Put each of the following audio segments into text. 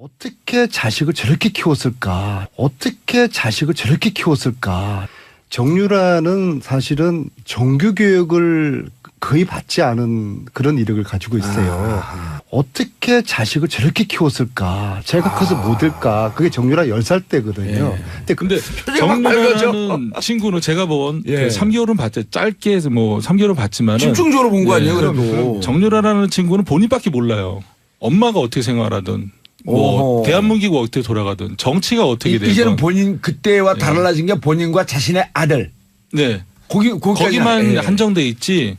어떻게 자식을 저렇게 키웠을까? 어떻게 자식을 저렇게 키웠을까? 정유라는 사실은 정규교육을 거의 받지 않은 그런 이력을 가지고 있어요. 어떻게 자식을 저렇게 키웠을까? 제가 커서 뭐 될까? 그게 정유라 10살 때거든요. 근데 정유라는 친구는 제가 본 3개월은 봤죠. 짧게 해서 뭐 3개월은 봤지만 집중적으로 본 거 아니에요, 그래도. 정유라라는 친구는 본인밖에 몰라요. 엄마가 어떻게 생활하든 뭐 대한민국이 어떻게 돌아가든 정치가 어떻게 되든 이제는 본인 그때와 달라진 게 본인과 자신의 아들. 네. 거기까지만 거기만 한정돼 있지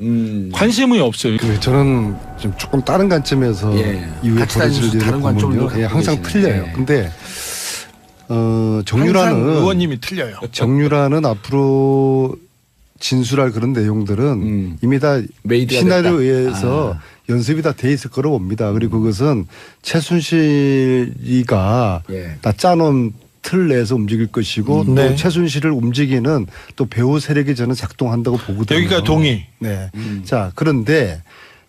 관심이 없어요. 저는 좀 조금 다른 관점에서 이후에 같이 벌어질 다니면서 일을 다른 관점으로 보면요. 갖고 항상 계시네. 틀려요. 근데 항상 정유라는 의원님이 틀려요. 정유라는 앞으로 진술할 그런 내용들은 이미 다 메이드가 시나리오에 됐다. 의해서 연습이 다 돼 있을 거로 봅니다. 그리고 그것은 최순실이가 다 짜놓은 틀 내에서 움직일 것이고 또 네. 최순실을 움직이는 또 배후 세력이 저는 작동한다고 보거든요. 여기가 동의. 네. 자, 그런데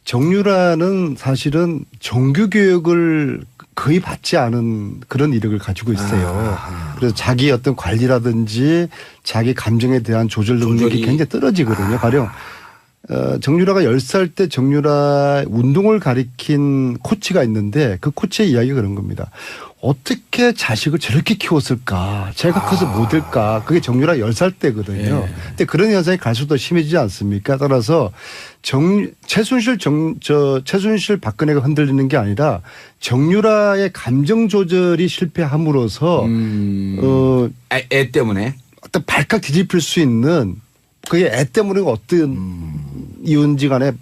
정유라는 사실은 정규교육을 거의 받지 않은 그런 이력을 가지고 있어요. 그래서 자기 어떤 관리라든지 자기 감정에 대한 조절 능력이 굉장히 떨어지거든요. 가령 정유라가 10살 때 정유라 운동을 가리킨 코치가 있는데 그 코치의 이야기가 그런 겁니다. 어떻게 자식을 저렇게 키웠을까? 제가 커서 뭐 될까? 그게 정유라 10살 때거든요. 근데 그런 현상이 갈수록 더 심해지지 않습니까? 따라서 최순실 박근혜가 흔들리는 게 아니라 정유라의 감정 조절이 실패함으로써 애 때문에 어떤 발칵 뒤집힐 수 있는 그게 애 때문에 어떤 이유인지 간에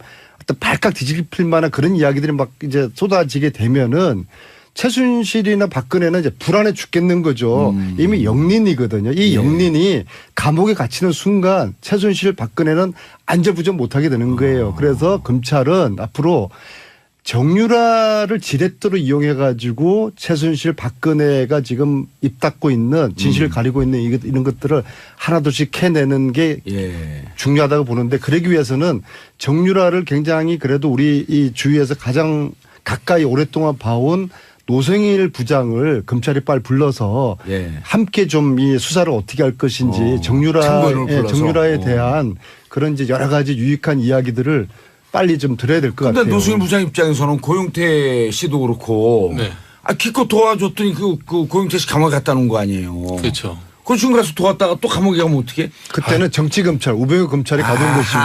어떤 발칵 뒤집힐 만한 그런 이야기들이 막 이제 쏟아지게 되면은 최순실이나 박근혜는 이제 불안해 죽겠는 거죠. 이미 영린이거든요. 이 영린이 감옥에 갇히는 순간 최순실 박근혜는 안절부절 못하게 되는 거예요. 그래서 검찰은 앞으로 정유라를 지렛대로 이용해 가지고 최순실 박근혜가 지금 입 닫고 있는 진실을 가리고 있는 이런 것들을 하나둘씩 캐내는 게 중요하다고 보는데 그러기 위해서는 정유라를 굉장히 그래도 우리 이 주위에서 가장 가까이 오랫동안 봐온 노승일 부장을 검찰이 빨리 불러서 함께 좀 이 수사를 어떻게 할 것인지 정유라에 대한 그런 이제 여러 가지 유익한 이야기들을 빨리 좀 들어야 될 것 같아요. 근데 노승일 부장 입장에서는 고용태 씨도 그렇고 기껏 도와줬더니 그 고용태 씨 감옥에 갖다 놓은 거 아니에요. 그렇죠. 그 지금 가서 도왔다가 또 감옥에 가면 어떻게? 그때는 정치검찰 우병우 검찰이 가둔 것이고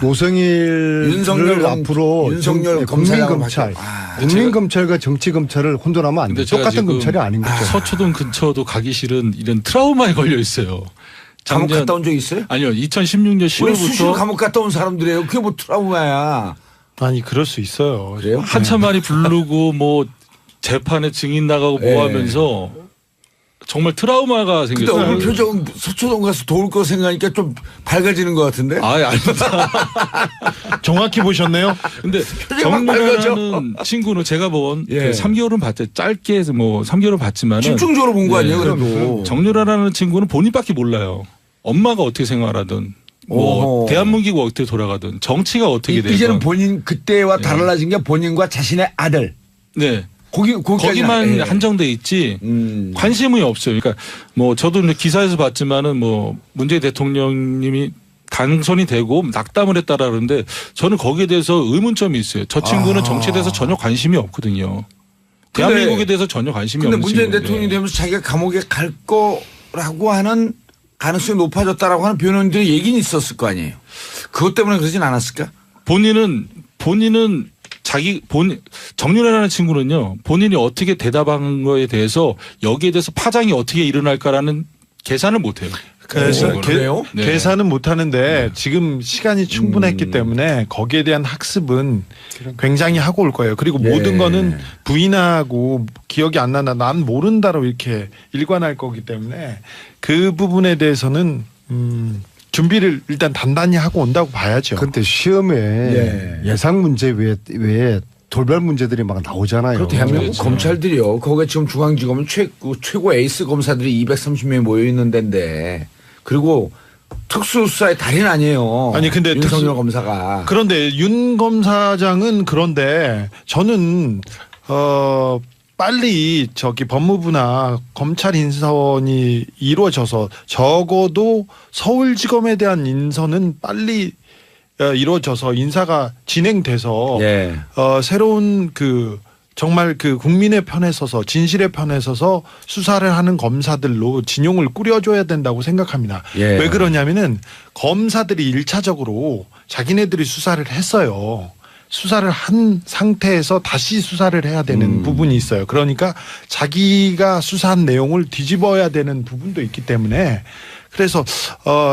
노승일을 앞으로 윤석열 국민검찰과 정치검찰을 혼돈하면 안 돼요. 똑같은 검찰이 아닌 거죠. 서초동 근처도 가기 싫은 이런 트라우마에 걸려 있어요. 감옥 갔다 온 적 있어요? 아니요. 2016년 10월부터 수시로 감옥 갔다 온 사람들이에요. 그게 뭐 트라우마야. 아니 그럴 수 있어요. 그래요? 한참 만에 부르고 뭐 재판에 증인 나가고 뭐 하면서 정말 트라우마가 근데 생겼어요. 얼굴 표정 서초동 가서 도울 거 생각하니까 좀 밝아지는 것 같은데? 아닙니다. 정확히 보셨네요. 근데 정유라는 친구는 제가 본 3개월은 봤죠. 짧게 해서 뭐 3개월은 봤지만 집중적으로 본 거 아니에요, 그래도. 정유라라는 친구는 본인밖에 몰라요. 엄마가 어떻게 생활하든 뭐 대한민국이 어떻게 돌아가든 정치가 어떻게 되든 이제는 본인 그때와 달라진 게 본인과 자신의 아들. 네. 거기만 한정돼 있지 관심이 없어요. 그러니까 뭐 저도 기사에서 봤지만은 뭐 문재인 대통령님이 당선이 되고 낙담을 했다라 그러는데 저는 거기에 대해서 의문점이 있어요. 저 친구는 정치에 대해서 전혀 관심이 없거든요. 대한민국에 대해서 전혀 관심이 없는 친구인데. 근데 문재인 대통령이 되면서 자기가 감옥에 갈 거라고 하는 가능성이 높아졌다라고 하는 변호인들의 얘기는 있었을 거 아니에요. 그것 때문에 그러진 않았을까? 본인은 정유라라는 친구는요, 본인이 어떻게 대답한 거에 대해서 여기에 대해서 파장이 어떻게 일어날까라는 계산을 못 해요. 그래서 그래요? 계산은 못 하는데 지금 시간이 충분했기 때문에 거기에 대한 학습은 굉장히 하고 올 거예요. 그리고 모든 거는 부인하고 기억이 안 나나 난 모른다로 이렇게 일관할 거기 때문에 그 부분에 대해서는 준비를 일단 단단히 하고 온다고 봐야죠. 그런데 시험에 예상 문제 외에 돌발 문제들이 막 나오잖아요. 대한민국 검찰들이요. 거기에 지금 중앙지검은 최고 에이스 검사들이 230명이 모여 있는 데인데 그리고 특수수사의 달인 아니에요. 아니 근데 윤석열 검사가. 그런데 윤 검사장은 그런데 저는 빨리 저기 법무부나 검찰 인선이 이루어져서 적어도 서울지검에 대한 인선은 빨리 이루어져서 인사가 진행돼서 예. 새로운 정말 국민의 편에 서서 진실의 편에 서서 수사를 하는 검사들로 진용을 꾸려줘야 된다고 생각합니다. 예. 왜 그러냐면은 검사들이 1차적으로 자기네들이 수사를 했어요. 수사를 한 상태에서 다시 수사를 해야 되는 부분이 있어요. 그러니까 자기가 수사한 내용을 뒤집어야 되는 부분도 있기 때문에 그래서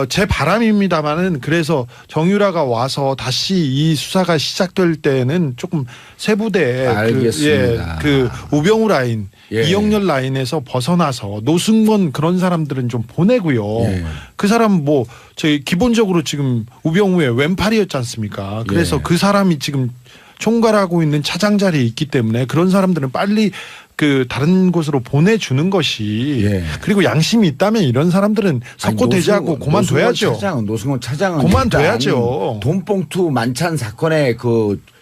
제 바람입니다만은 그래서 정유라가 와서 다시 이 수사가 시작될 때는 조금 세부대 알겠습니다. 우병우 라인, 예. 이영렬 라인에서 벗어나서 노승건 그런 사람들은 좀 보내고요. 예. 그 사람 저희 기본적으로 지금 우병우의 왼팔이었지 않습니까? 그래서 예. 그 사람이 지금 총괄하고 있는 차장 자리에 있기 때문에 그런 사람들은 빨리 다른 곳으로 보내주는 것이 예. 그리고 양심이 있다면 이런 사람들은 석고대지하고 그만둬야죠. 노승건 차장은 그만둬야죠. 돈봉투 만찬 사건의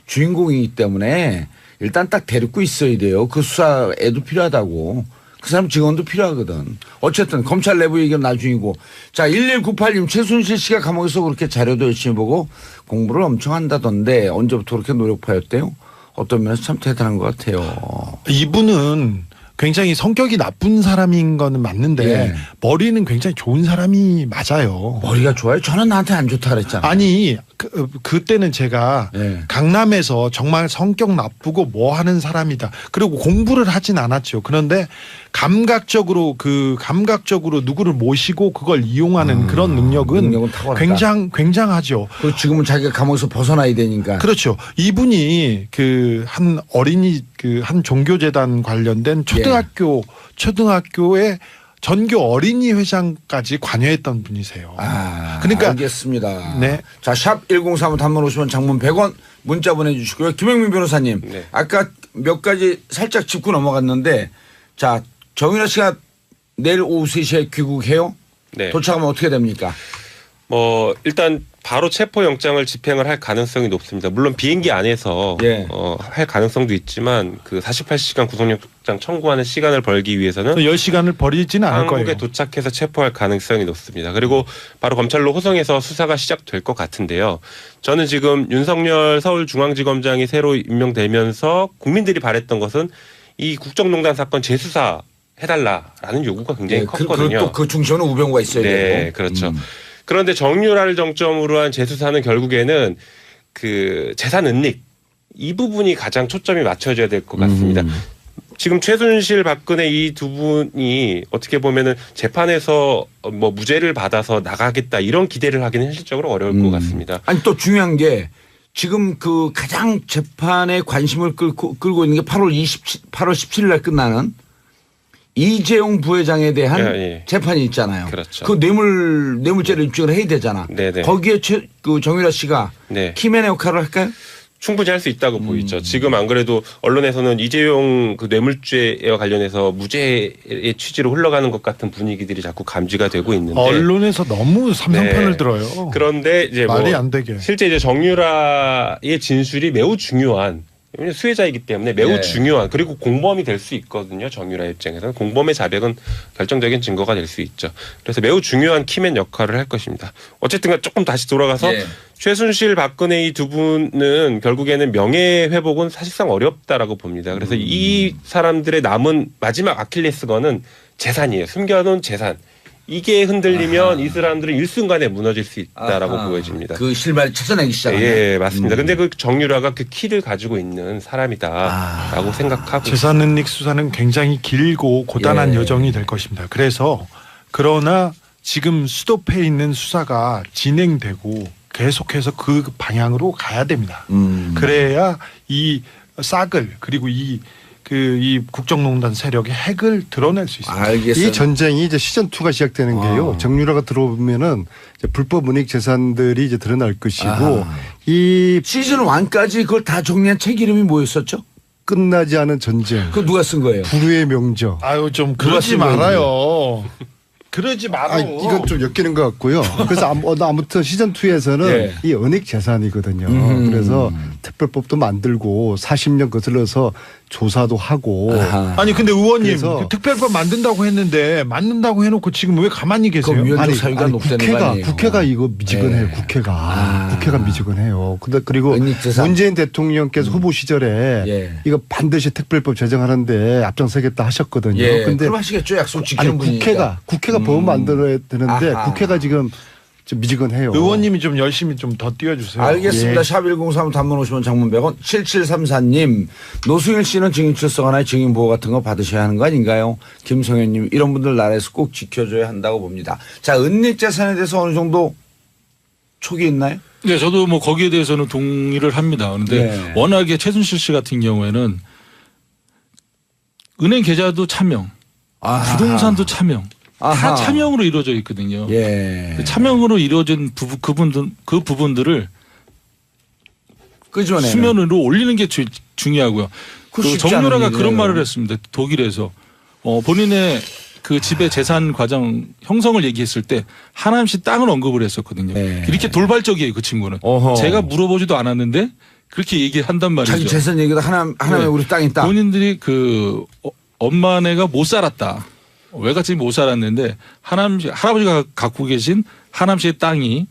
주인공이기 때문에 일단 딱 데리고 있어야 돼요. 그 수사에도 필요하다고. 그 사람 직원도 필요하거든. 어쨌든 검찰 내부 얘기는 나중이고. 자, 1198님 최순실 씨가 감옥에서 그렇게 자료도 열심히 보고 공부를 엄청 한다던데 언제부터 그렇게 노력파였대요? 어떤 면에서 참 대단한 것 같아요. 이분은 굉장히 성격이 나쁜 사람인 거는 맞는데 예. 머리는 굉장히 좋은 사람이 맞아요. 머리가 좋아요? 저는 나한테 안 좋다 그랬잖아요. 아니 그때는 제가 예. 강남에서 정말 성격 나쁘고 뭐 하는 사람이다. 그리고 공부를 하진 않았죠. 그런데 감각적으로 누구를 모시고 그걸 이용하는 그런 능력은 탁월하다. 굉장하죠. 그 지금은 자기가 감옥에서 벗어나야 되니까. 그렇죠. 이분이 한 어린이 한 종교재단 관련된 초등학교의 전교 어린이 회장까지 관여했던 분이세요. 그러니까 알겠습니다. 네. 자, 샵 1035 단문 50원 장문 100원 문자 보내주시고요. 김영민 변호사님. 네. 아까 몇 가지 살짝 짚고 넘어갔는데 자, 정유라 씨가 내일 오후 3시에 귀국해요? 네. 도착하면 어떻게 됩니까? 일단 바로 체포영장을 집행을 할 가능성이 높습니다. 물론 비행기 안에서 예. 할 가능성도 있지만 48시간 구속영장 청구하는 시간을 벌기 위해서는 10시간을 버리지는 않을 거예요. 한국에 도착해서 체포할 가능성이 높습니다. 그리고 바로 검찰로 호송해서 수사가 시작될 것 같은데요. 저는 지금 윤석열 서울중앙지검장이 새로 임명되면서 국민들이 바랬던 것은 이 국정농단 사건 재수사 해달라라는 요구가 굉장히 컸거든요. 또 그 중심에는 우병우가 있어야 되고. 네, 그렇죠. 그런데 정유라를 정점으로 한 재수사는 결국에는 재산 은닉 이 부분이 가장 초점이 맞춰져야 될 것 같습니다. 지금 최순실 박근혜 이 두 분이 어떻게 보면은 재판에서 무죄를 받아서 나가겠다 이런 기대를 하기는 현실적으로 어려울 것 같습니다. 아니 또 중요한 게 지금 가장 재판에 관심을 끌고 있는 게 8월 17일 날 끝나는 이재용 부회장에 대한 재판이 있잖아요. 그렇죠. 그 뇌물죄를 입증을 해야 되잖아. 네네. 거기에 정유라 씨가 키맨의 역할을 할까요? 충분히 할 수 있다고 보이죠. 지금 안 그래도 언론에서는 이재용 뇌물죄와 관련해서 무죄의 취지로 흘러가는 것 같은 분위기들이 자꾸 감지가 되고 있는데 언론에서 너무 삼성편을 들어요. 그런데 이제 말이 안 되게. 실제 이제 정유라의 진술이 매우 중요한 수혜자이기 때문에 매우 중요한 그리고 공범이 될 수 있거든요. 정유라 입장에서는 공범의 자백은 결정적인 증거가 될 수 있죠. 그래서 매우 중요한 키맨 역할을 할 것입니다. 어쨌든 조금 다시 돌아가서 최순실 박근혜 이 두 분은 결국에는 명예 회복은 사실상 어렵다라고 봅니다. 그래서 이 사람들의 남은 마지막 아킬레스건은 재산이에요. 숨겨놓은 재산. 이게 흔들리면 이 사람들은 일순간에 무너질 수 있다라고 보여집니다. 그 실마리 찾아내기 시작하네. 예, 맞습니다. 근데 정유라가 그 키를 가지고 있는 사람이다라고 생각하고 재산 은닉 수사는 굉장히 길고 고단한 여정이 될 것입니다. 그러나 지금 스톱해 있는 수사가 진행되고 계속해서 그 방향으로 가야 됩니다. 그래야 이 싹을 그리고 이 국정농단 세력의 핵을 드러낼 수 있습니다. 알겠어요. 이 전쟁이 이제 시즌 2가 시작되는 게요. 정유라가 들어오면은 이제 불법 은닉 재산들이 이제 드러날 것이고 이 시즌 1까지 그걸 다 정리한 책 이름이 뭐였었죠? 끝나지 않은 전쟁. 그거 누가 쓴 거예요? 불후의 명저. 아유 좀 그러지 말아요. 그러지 말아. 이건 좀 엮이는 것 같고요. 그래서 아무튼 시즌 2에서는 이 은닉 재산이거든요. 그래서 특별법도 만들고 40년 거슬러서 조사도 하고 아하. 아니 근데 의원님 그래서- 그 특별법 만든다고 했는데 만든다고 해놓고 지금 왜 가만히 계세요? 그럼 위원장 아니, 사유가 높다는 거 아니에요? 국회가 이거 미지근해요. 네. 국회가 미지근해요. 근데 그리고 은닉재산. 문재인 대통령께서 후보 시절에 예. 이거 반드시 특별법 제정하는데 앞장서겠다 하셨거든요. 예. 근데 그럼 하시겠죠. 약속 지키는 아니 분이니까. 국회가 법을 만들어야 되는데 아하. 국회가 지금 좀 미지근해요. 의원님이 좀 열심히 좀 더 띄워주세요. 알겠습니다. 예. 샵 1035 단문 50원 장문 100원 7734님 노승일 씨는 증인 출석하나요? 증인 보호 같은 거 받으셔야 하는 거 아닌가요? 김성현님 이런 분들 나라에서 꼭 지켜줘야 한다고 봅니다. 자 은닉재산에 대해서 어느 정도 촉이 있나요? 네, 저도 뭐 거기에 대해서는 동의를 합니다. 그런데 네. 워낙에 최순실 씨 같은 경우에는 은행 계좌도 차명, 아하. 부동산도 차명, 아하. 다 차명으로 이루어져 있거든요. 예. 그 차명으로 이루어진 그 부분들을 끄집어내는. 수면으로 올리는 게 중요하고요. 그거 그 쉽지 정유라가 않은 그런 일이에요. 말을 했습니다. 독일에서 본인의 그 집의 재산 과정 형성을 얘기했을 때 하남시 땅을 언급을 했었거든요. 네. 이렇게 돌발적이에요, 그 친구는. 어허. 제가 물어보지도 않았는데 그렇게 얘기한단 말이죠. 자기 재산 얘기도 하나면 네. 우리 땅 있다. 본인들이 그 엄마네가 못 살았다. 외갓집이 못 살았는데 하남시 할아버지가 갖고 계신 하남시의 땅이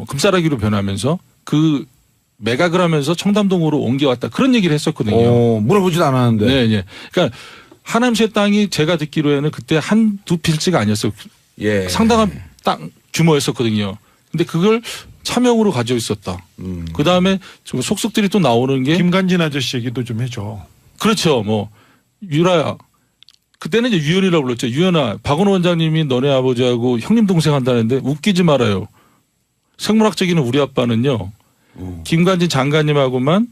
금싸라기로 변하면서 그 매각을 하면서 청담동으로 옮겨왔다. 그런 얘기를 했었거든요. 물어보지도 않았는데. 네, 네. 그러니까 하남시의 땅이 제가 듣기로에는 그때 한두 필지가 아니었어요. 예. 상당한 땅 규모였었거든요. 근데 그걸 차명으로 가지고 있었다. 그 다음에 속속들이 또 나오는 게 김관진 아저씨 얘기도 좀 해줘. 그렇죠. 뭐 유라야. 그때는 이제 유연이라고 불렀죠. 유연아, 박원호 원장님이 너네 아버지하고 형님 동생 한다는데 웃기지 말아요. 생물학적인 우리 아빠는요. 김관진 장관님하고만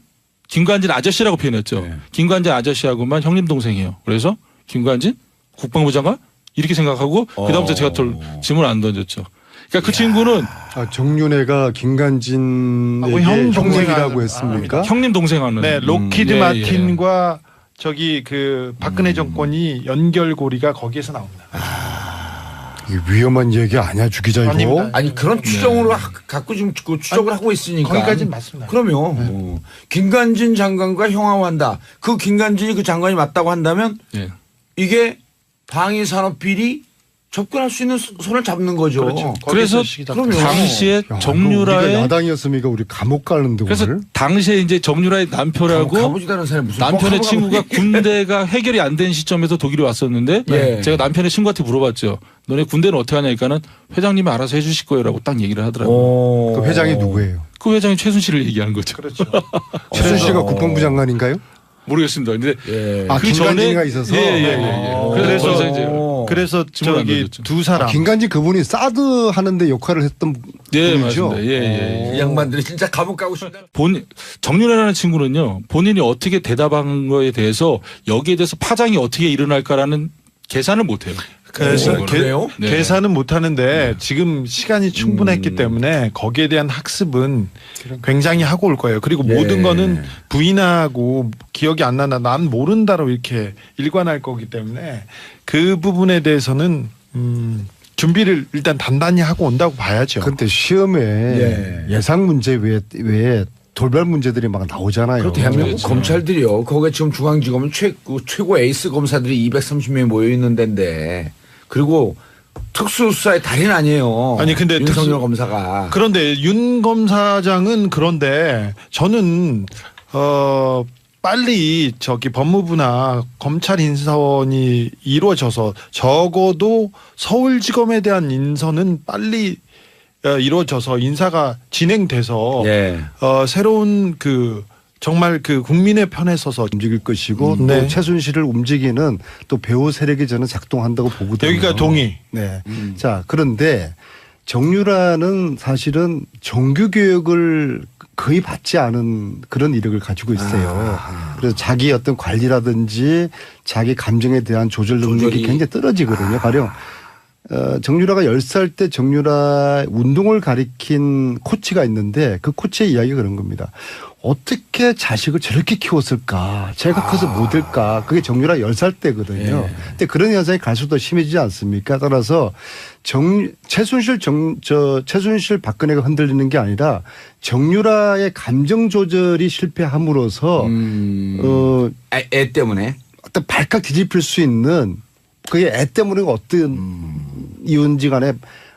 김관진 아저씨라고 표현했죠. 네. 김관진 아저씨하고만 형님 동생이에요. 그래서 김관진 국방부 장관 이렇게 생각하고 그다음부터 제가 질문 안 던졌죠. 그러니까 그 친구는 정윤회가 김관진에게 형 형님이라고 했습니까? 형님 동생 하는. 네, 로키드 예, 마틴과 저기 그 박근혜 정권이 연결고리가 거기에서 나옵니다. 이게 위험한 얘기 아니야, 주기자 이거? 아닙니다. 아니 그런 추정으로 갖고 지금 그 추적을 하고 있으니까. 거기까지는 맞습니다. 그럼요. 김관진 장관과 형하한다. 그 김관진이 그 장관이 맞다고 한다면 예. 이게 방위산업비리 접근할 수 있는 손을 잡는 거죠. 그렇죠. 그래서 거기에서 시작. 그럼요. 당시에 야, 이거 우리가 정유라의 야당이었으니까 우리 감옥 가는데 그래서 오늘? 당시에 이제 정유라의 남편하고 가보지도 사람이 무슨 남편의 꼭 친구가 하고 군대가 해결이 안 된 시점에서 독일에 왔었는데 예. 제가 남편의 친구한테 물어봤죠. 너네 군대는 어떻게 하냐니까는 회장님이 알아서 해주실 거예요라고 딱 얘기를 하더라고요. 그 회장이 누구예요? 그 회장이 최순실을 얘기하는 거죠. 그렇죠. 최순 씨가 국방부 장관인가요? 모르겠습니다. 근데 예. 아, 그 김관진이가 전에- 있어서? 그래서 거기서 이제 그래서 질문 안 저기 던졌죠. 두 사람 김관진 그분이 사드 하는데 역할을 했던 예, 분이죠? 맞습니다. 예. 이 양반들이 진짜 감옥 가고 싶다. 정유라라는 친구는요. 본인이 어떻게 대답한 거에 대해서 여기에 대해서 파장이 어떻게 일어날까라는 계산을 못 해요. 그래서 그 그래요? 네. 계산은 못 하는데 지금 시간이 충분했기 때문에 거기에 대한 학습은 굉장히 하고 올 거예요. 그리고 예. 모든 거는 부인하고 기억이 안 나나 난 모른다로 이렇게 일관할 거기 때문에 그 부분에 대해서는 준비를 일단 단단히 하고 온다고 봐야죠. 근데 시험에 예. 예상 문제 외에 돌발 문제들이 막 나오잖아요. 그 대한민국 그렇죠. 검찰들이요. 거기에 지금 중앙지검은 최고 에이스 검사들이 230명이 모여 있는 데인데 그리고 특수수사의 달인 아니에요. 아니, 근데 윤석열 검사가. 그런데 윤 검사장은 그런데 저는 빨리 저기 법무부나 검찰 인선이 이루어져서 적어도 서울지검에 대한 인선은 빨리 이루어져서 인사가 진행돼서 예. 새로운 그 정말 그 국민의 편에 서서 움직일 것이고 또 네. 최순실을 움직이는 또 배후 세력이 저는 작동한다고 보거든요. 여기가 동의. 네. 자, 그런데 정유라는 사실은 정규 교육을 거의 받지 않은 그런 이력을 가지고 있어요. 그래서 자기 어떤 관리라든지 자기 감정에 대한 조절 능력이 조절이. 굉장히 떨어지거든요. 가령 정유라가 10살 때 정유라 운동을 가리킨 코치가 있는데 그 코치의 이야기가 그런 겁니다. 어떻게 자식을 저렇게 키웠을까? 제가 커서 못 될까? 그게 정유라 10살 때거든요. 예. 근데 그런 현상이 갈수록 더 심해지지 않습니까? 따라서 최순실 박근혜가 흔들리는 게 아니라 정유라의 감정 조절이 실패함으로써 애 때문에. 어떤 발칵 뒤집힐 수 있는 그게 애 때문에 어떤 이유인지 간에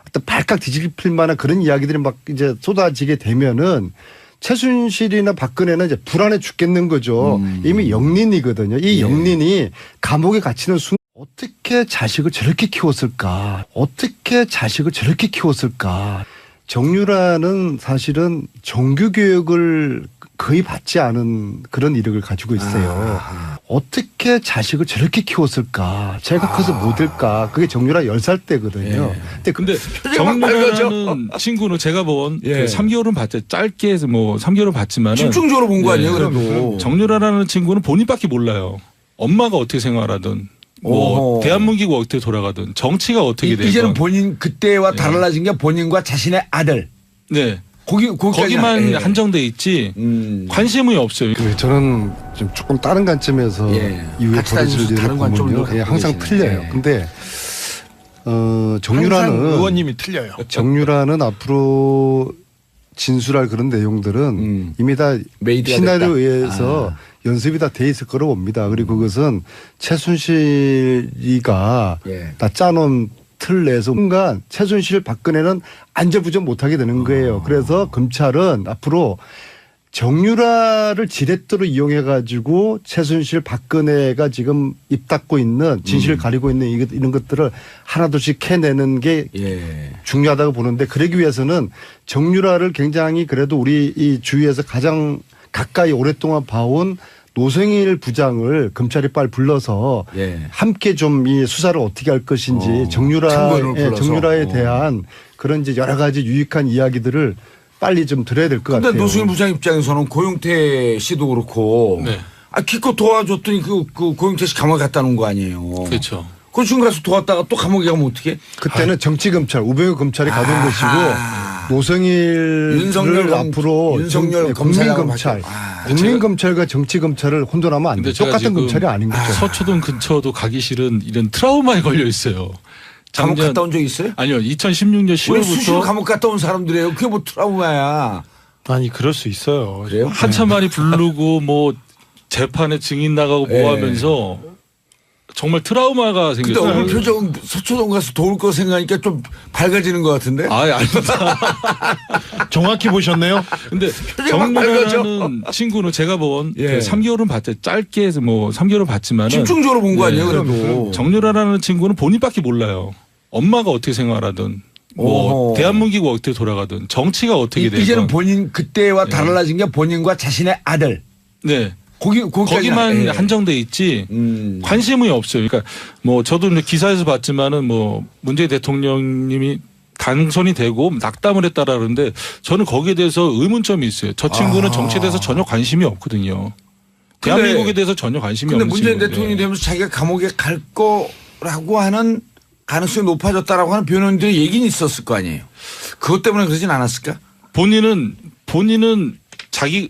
어떤 발칵 뒤집힐 만한 그런 이야기들이 막 이제 쏟아지게 되면은 최순실이나 박근혜는 이제 불안해 죽겠는 거죠. 이미 영린이거든요. 이 영린이 감옥에 갇히는 순간 어떻게 자식을 저렇게 키웠을까? 어떻게 자식을 저렇게 키웠을까? 정유라는 사실은 정규 교육을 거의 받지 않은 그런 이력을 가지고 있어요. 어떻게 자식을 저렇게 키웠을까? 제가 커서 못 될까? 그게 정유라 10살 때거든요. 근데 표정이 막 빨개져. 정유라는 친구는 제가 본 예. 그 3개월은 봤죠. 짧게 해서 뭐 3개월은 봤지만은 집중적으로 본 거 네. 아니에요, 그래도. 정유라라는 친구는 본인밖에 몰라요. 엄마가 어떻게 생활하든 뭐 오호. 대한민국이 어떻게 돌아가든 정치가 어떻게 되든 이제는 본인 그때와 달라진 게 본인과 자신의 아들. 네. 거기까지 거기만 예. 한정돼 있지 관심이 없어요. 그 저는 좀 조금 다른 관점에서 예. 이후에 같이 벌어질 다니면서 일을 다른 관점을 보면요. 갖고 항상 계시네. 틀려요. 예. 근데 항상 정유라는 의원님이 틀려요. 정유라는 앞으로 진술할 그런 내용들은 이미 다 메이드가 시나리오에 됐다. 의해서 연습이 다 돼 있을 거로 봅니다. 그리고 그것은 최순실이가 예. 다 짜놓은 틀 내에서 순간 최순실 박근혜는 안절부절 못하게 되는 거예요. 그래서 검찰은 앞으로 정유라를 지렛대로 이용해 가지고 최순실 박근혜가 지금 입 닫고 있는 진실을 가리고 있는 이런 것들을 하나둘씩 캐내는 게 예. 중요하다고 보는데 그러기 위해서는 정유라를 굉장히 그래도 우리 이 주위에서 가장 가까이 오랫동안 봐온 노승일 부장을 검찰이 빨리 불러서 예. 함께 좀 이 수사를 어떻게 할 것인지 참고인을 불러서. 정유라에 대한 그런 이제 여러 가지 유익한 이야기들을 빨리 좀 들어야 될 것 근데 같아요. 노승일 부장 입장에서는 고용태 씨도 그렇고 네. 기껏 도와줬더니 그 고용태 씨 감옥에 갖다 놓은 거 아니에요. 그렇죠. 그 지금 가서 도왔다가 또 감옥에 가면 어떻게? 그때는 정치검찰 우병우 검찰이 가던 것이고 노승일을 윤석열 앞으로 윤석열 국민검찰 검사가 국민검찰과 정치검찰을 혼돈하면 안 근데 돼요. 제가 똑같은 지금 검찰이 아닌 거죠. 서초동 근처도 가기 싫은 이런 트라우마에 걸려 있어요. 감옥 갔다 온 적 있어요? 아니요. 2016년 왜 수시로 10월부터 감옥 갔다 온 사람들이에요? 그게 뭐 트라우마야. 아니 그럴 수 있어요. 그래요? 한참 많이 부르고 뭐 재판에 증인 나가고 뭐 예. 하면서 정말 트라우마가 근데 생겼어요. 얼굴 표정은 서초동 가서 도울 거 생각하니까 좀 밝아지는 것 같은데? 아닙니다. 정확히 보셨네요. 근데 막 정유라라는 친구는 제가 본 예. 그 3개월은 봤죠. 짧게 해서 뭐 3개월은 봤지만은 집중적으로 본 거 네. 아니에요, 그래도? 정유라라는 친구는 본인밖에 몰라요. 엄마가 어떻게 생활하든 뭐 오호. 대한민국이 어떻게 돌아가든 정치가 어떻게 되든 이제는 본인 그때와 달라진 게 본인과 자신의 아들. 네. 거기까지 거기만 예. 한정돼 있지 관심이 없어요. 그러니까 뭐 저도 이제 기사에서 봤지만은 뭐 문재인 대통령님이 당선이 되고 낙담을 했다라 그러는데 저는 거기에 대해서 의문점이 있어요. 저 친구는 정치에 대해서 전혀 관심이 없거든요. 근데- 대한민국에 대해서 전혀 관심이 근데 없는 문재인 친구인데. 대통령이 되면서 자기가 감옥에 갈 거라고 하는 가능성이 높아졌다라고 하는 변호인들의 얘기는 있었을 거 아니에요. 그것 때문에 그러진 않았을까? 본인은 자기